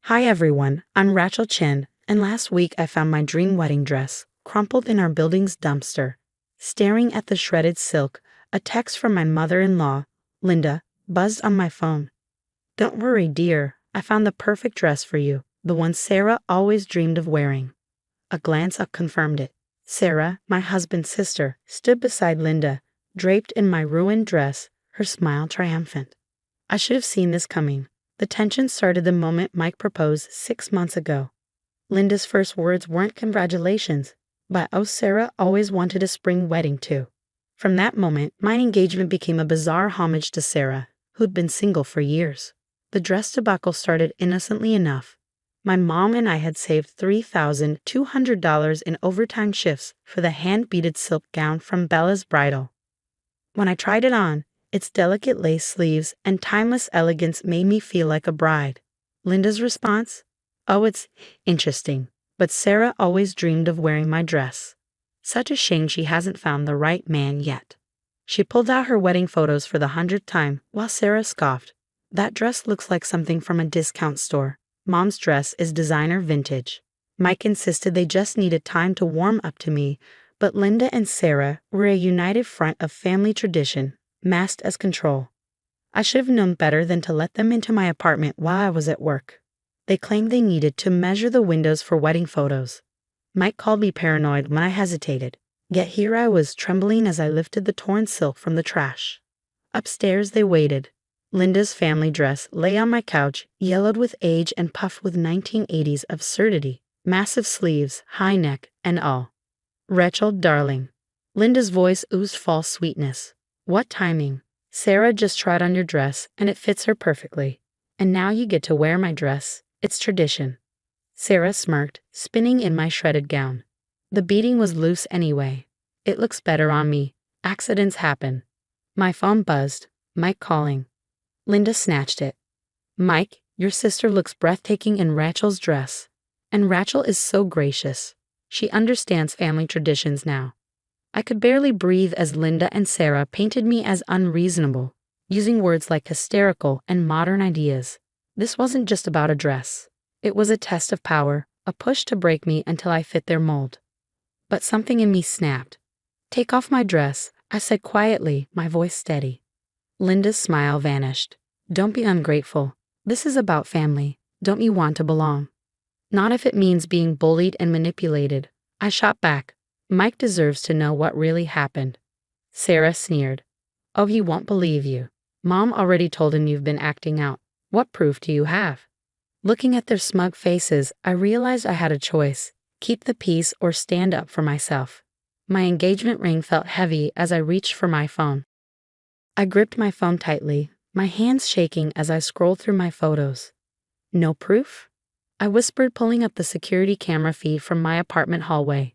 Hi everyone, I'm Rachel Chin, and last week I found my dream wedding dress, crumpled in our building's dumpster. Staring at the shredded silk, a text from my mother-in-law, Linda, buzzed on my phone. "Don't worry, dear, I found the perfect dress for you, the one Sarah always dreamed of wearing." A glance up confirmed it. Sarah, my husband's sister, stood beside Linda, draped in my ruined dress, her smile triumphant. I should have seen this coming. The tension started the moment Mike proposed 6 months ago. Linda's first words weren't congratulations, but "oh, Sarah always wanted a spring wedding too." From that moment, my engagement became a bizarre homage to Sarah, who'd been single for years. The dress debacle started innocently enough. My mom and I had saved $3,200 in overtime shifts for the hand-beaded silk gown from Bella's bridal. When I tried it on, its delicate lace sleeves and timeless elegance made me feel like a bride. Linda's response? "Oh, it's interesting, but Sarah always dreamed of wearing my dress. Such a shame she hasn't found the right man yet." She pulled out her wedding photos for the 100th time while Sarah scoffed. "That dress looks like something from a discount store. Mom's dress is designer vintage." Mike insisted they just needed time to warm up to me, but Linda and Sarah were a united front of family tradition, masked as control. I should have known better than to let them into my apartment while I was at work. They claimed they needed to measure the windows for wedding photos. Mike called me paranoid when I hesitated, yet here I was trembling as I lifted the torn silk from the trash. Upstairs they waited. Linda's family dress lay on my couch, yellowed with age and puffed with 1980s absurdity, massive sleeves, high neck, and all. "Rachel, darling." Linda's voice oozed false sweetness. "What timing? Sarah just tried on your dress, and it fits her perfectly. And now you get to wear my dress. It's tradition." Sarah smirked, spinning in my shredded gown. "The beading was loose anyway. It looks better on me. Accidents happen." My phone buzzed. Mike calling. Linda snatched it. "Mike, your sister looks breathtaking in Rachel's dress. And Rachel is so gracious. She understands family traditions now." I could barely breathe as Linda and Sarah painted me as unreasonable, using words like hysterical and modern ideas. This wasn't just about a dress. It was a test of power, a push to break me until I fit their mold. But something in me snapped. "Take off my dress," I said quietly, my voice steady. Linda's smile vanished. "Don't be ungrateful. This is about family. Don't you want to belong?" "Not if it means being bullied and manipulated." I shot back. "Mike deserves to know what really happened." Sarah sneered. "Oh, he won't believe you. Mom already told him you've been acting out. What proof do you have?" Looking at their smug faces, I realized I had a choice: keep the peace or stand up for myself. My engagement ring felt heavy as I reached for my phone. I gripped my phone tightly, my hands shaking as I scrolled through my photos. "No proof?" I whispered, pulling up the security camera feed from my apartment hallway.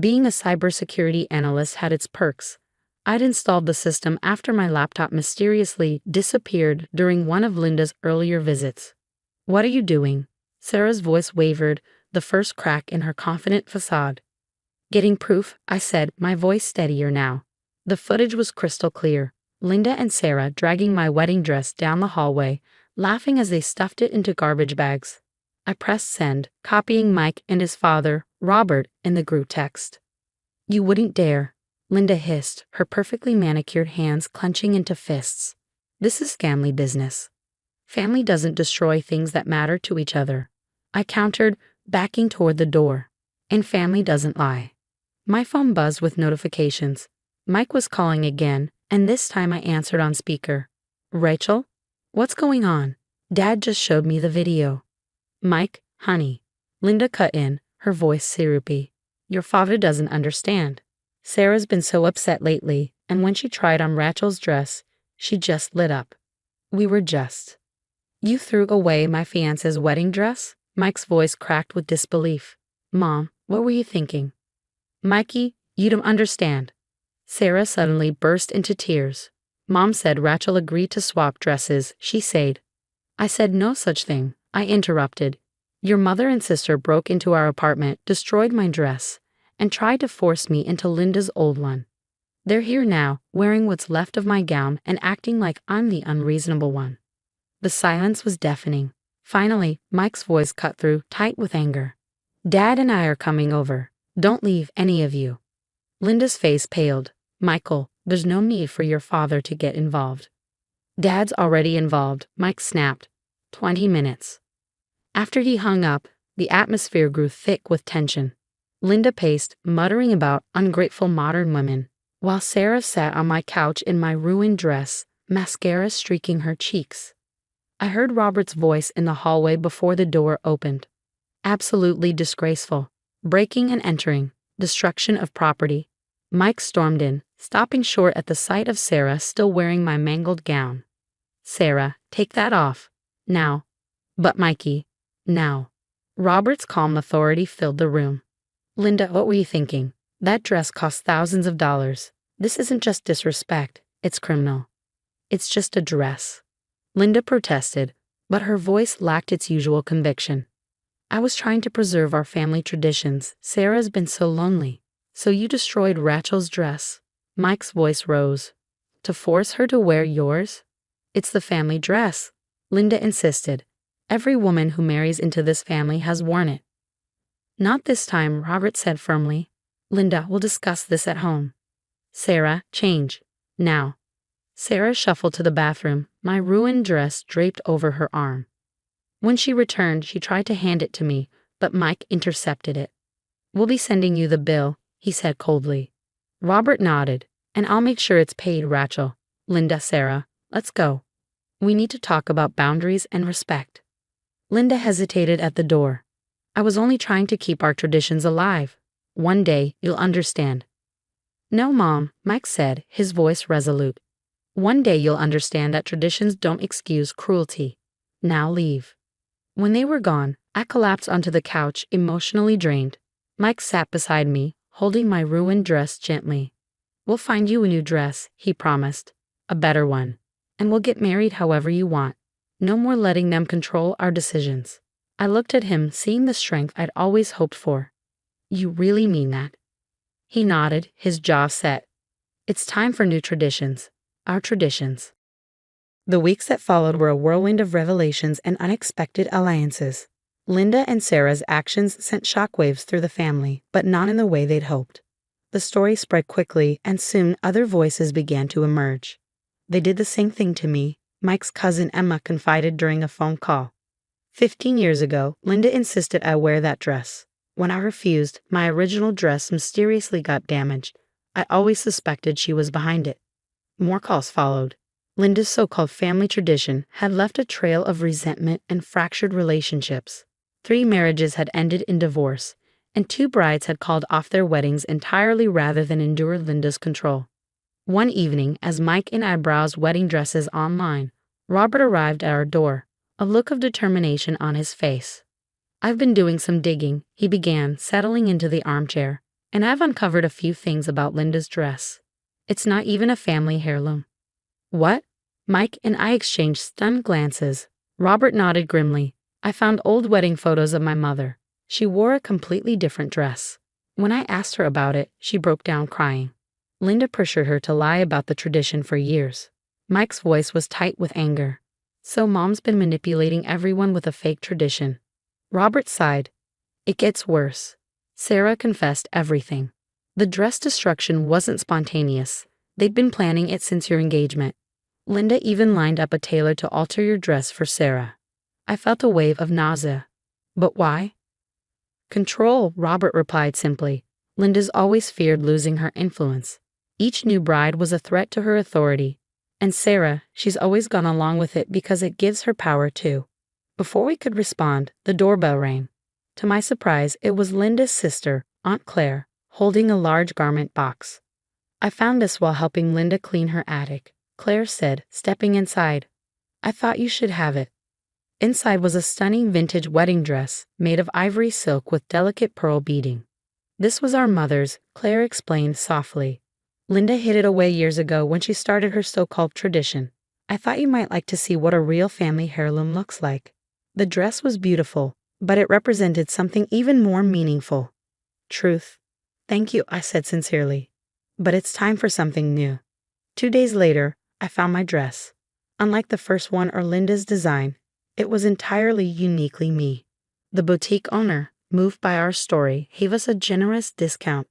Being a cybersecurity analyst had its perks. I'd installed the system after my laptop mysteriously disappeared during one of Linda's earlier visits. "What are you doing?" Sarah's voice wavered, the first crack in her confident facade. "Getting proof," I said, my voice steadier now. The footage was crystal clear. Linda and Sarah dragging my wedding dress down the hallway, laughing as they stuffed it into garbage bags. I pressed send, copying Mike and his father, Robert, in the group text. "You wouldn't dare," Linda hissed, her perfectly manicured hands clenching into fists. "This is family business. Family doesn't destroy things that matter to each other." I countered, backing toward the door. "And family doesn't lie." My phone buzzed with notifications. Mike was calling again, and this time I answered on speaker. "Rachel? What's going on? Dad just showed me the video." "Mike, honey." Linda cut in, her voice syrupy. "Your father doesn't understand. Sarah's been so upset lately, and when she tried on Rachel's dress, she just lit up." "We were just." "You threw away my fiance's wedding dress?" Mike's voice cracked with disbelief. "Mom, what were you thinking?" "Mikey, you don't understand." Sarah suddenly burst into tears. "Mom said Rachel agreed to swap dresses," she said. "I said no such thing," I interrupted. "Your mother and sister broke into our apartment, destroyed my dress, and tried to force me into Linda's old one. They're here now, wearing what's left of my gown and acting like I'm the unreasonable one." The silence was deafening. Finally, Mike's voice cut through, tight with anger. Dad and I are coming over. Don't leave, any of you. Linda's face paled. Michael, there's no need for your father to get involved. Dad's already involved, Mike snapped. 20 minutes. After he hung up, the atmosphere grew thick with tension. Linda paced, muttering about ungrateful modern women, while Sarah sat on my couch in my ruined dress, mascara streaking her cheeks. I heard Robert's voice in the hallway before the door opened. Absolutely disgraceful. Breaking and entering. Destruction of property. Mike stormed in, stopping short at the sight of Sarah still wearing my mangled gown. Sarah, take that off. Now. But Mikey. Now. Robert's calm authority filled the room. Linda, what were you thinking? That dress cost thousands of dollars. This isn't just disrespect, it's criminal. It's just a dress. Linda protested, but her voice lacked its usual conviction. I was trying to preserve our family traditions. Sarah's been so lonely. So you destroyed Rachel's dress. Mike's voice rose. To force her to wear yours? It's the family dress. Linda insisted. Every woman who marries into this family has worn it. Not this time, Robert said firmly. Linda, we'll discuss this at home. Sarah, change. Now. Sarah shuffled to the bathroom, my ruined dress draped over her arm. When she returned, she tried to hand it to me, but Mike intercepted it. We'll be sending you the bill, he said coldly. Robert nodded. And I'll make sure it's paid, Rachel. Linda, Sarah, let's go. We need to talk about boundaries and respect. Linda hesitated at the door. I was only trying to keep our traditions alive. One day, you'll understand. No, Mom, Mike said, his voice resolute. One day you'll understand that traditions don't excuse cruelty. Now leave. When they were gone, I collapsed onto the couch, emotionally drained. Mike sat beside me, holding my ruined dress gently. We'll find you a new dress, he promised. A better one. And we'll get married however you want. No more letting them control our decisions. I looked at him, seeing the strength I'd always hoped for. You really mean that? He nodded, his jaw set. It's time for new traditions. Our traditions. The weeks that followed were a whirlwind of revelations and unexpected alliances. Linda and Sarah's actions sent shockwaves through the family, but not in the way they'd hoped. The story spread quickly, and soon other voices began to emerge. They did the same thing to me, Mike's cousin Emma confided during a phone call. 15 years ago, Linda insisted I wear that dress. When I refused, my original dress mysteriously got damaged. I always suspected she was behind it. More calls followed. Linda's so-called family tradition had left a trail of resentment and fractured relationships. 3 marriages had ended in divorce, and 2 brides had called off their weddings entirely rather than endure Linda's control. One evening, as Mike and I browsed wedding dresses online, Robert arrived at our door, a look of determination on his face. I've been doing some digging, he began, settling into the armchair, and I've uncovered a few things about Linda's dress. It's not even a family heirloom. What? Mike and I exchanged stunned glances. Robert nodded grimly. I found old wedding photos of my mother. She wore a completely different dress. When I asked her about it, she broke down crying. Linda pressured her to lie about the tradition for years. Mike's voice was tight with anger. So Mom's been manipulating everyone with a fake tradition. Robert sighed. It gets worse. Sarah confessed everything. The dress destruction wasn't spontaneous. They'd been planning it since your engagement. Linda even lined up a tailor to alter your dress for Sarah. I felt a wave of nausea. But why? Control, Robert replied simply. Linda's always feared losing her influence. Each new bride was a threat to her authority. And Sarah, she's always gone along with it because it gives her power too. Before we could respond, the doorbell rang. To my surprise, it was Linda's sister, Aunt Claire, holding a large garment box. I found this while helping Linda clean her attic, Claire said, stepping inside. I thought you should have it. Inside was a stunning vintage wedding dress made of ivory silk with delicate pearl beading. This was our mother's, Claire explained softly. Linda hid it away years ago when she started her so-called tradition. I thought you might like to see what a real family heirloom looks like. The dress was beautiful, but it represented something even more meaningful. Truth. Thank you, I said sincerely. But it's time for something new. 2 days later, I found my dress. Unlike the first one or Linda's design, It was entirely uniquely me. The boutique owner, moved by our story, gave us a generous discount.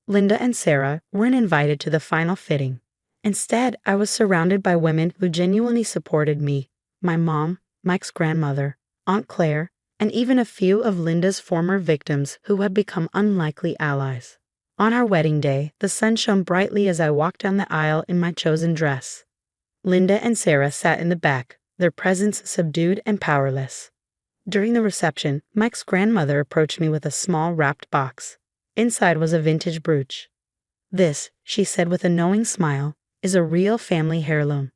Linda and Sarah weren't invited to the final fitting. Instead, I was surrounded by women who genuinely supported me: my mom, Mike's grandmother, Aunt Claire, and even a few of Linda's former victims who had become unlikely allies. On our wedding day, the sun shone brightly as I walked down the aisle in my chosen dress. Linda and Sarah sat in the back, their presence subdued and powerless. During the reception, Mike's grandmother approached me with a small wrapped box. Inside was a vintage brooch. "This," she said with a knowing smile, "is a real family heirloom.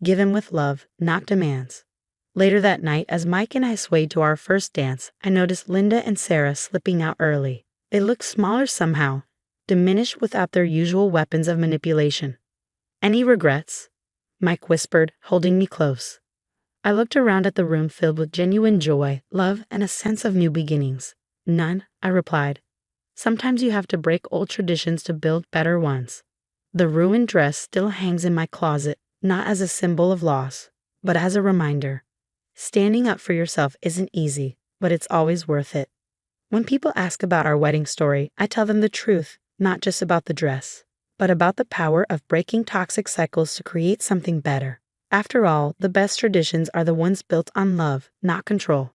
Given with love, not demands." Later that night, as Mike and I swayed to our first dance, I noticed Linda and Sarah slipping out early. They looked smaller somehow, diminished without their usual weapons of manipulation. "Any regrets?" Mike whispered, holding me close. I looked around at the room filled with genuine joy, love, and a sense of new beginnings. "None," I replied. "Sometimes you have to break old traditions to build better ones." The ruined dress still hangs in my closet, not as a symbol of loss, but as a reminder. Standing up for yourself isn't easy, but it's always worth it. When people ask about our wedding story, I tell them the truth, not just about the dress, but about the power of breaking toxic cycles to create something better. After all, the best traditions are the ones built on love, not control.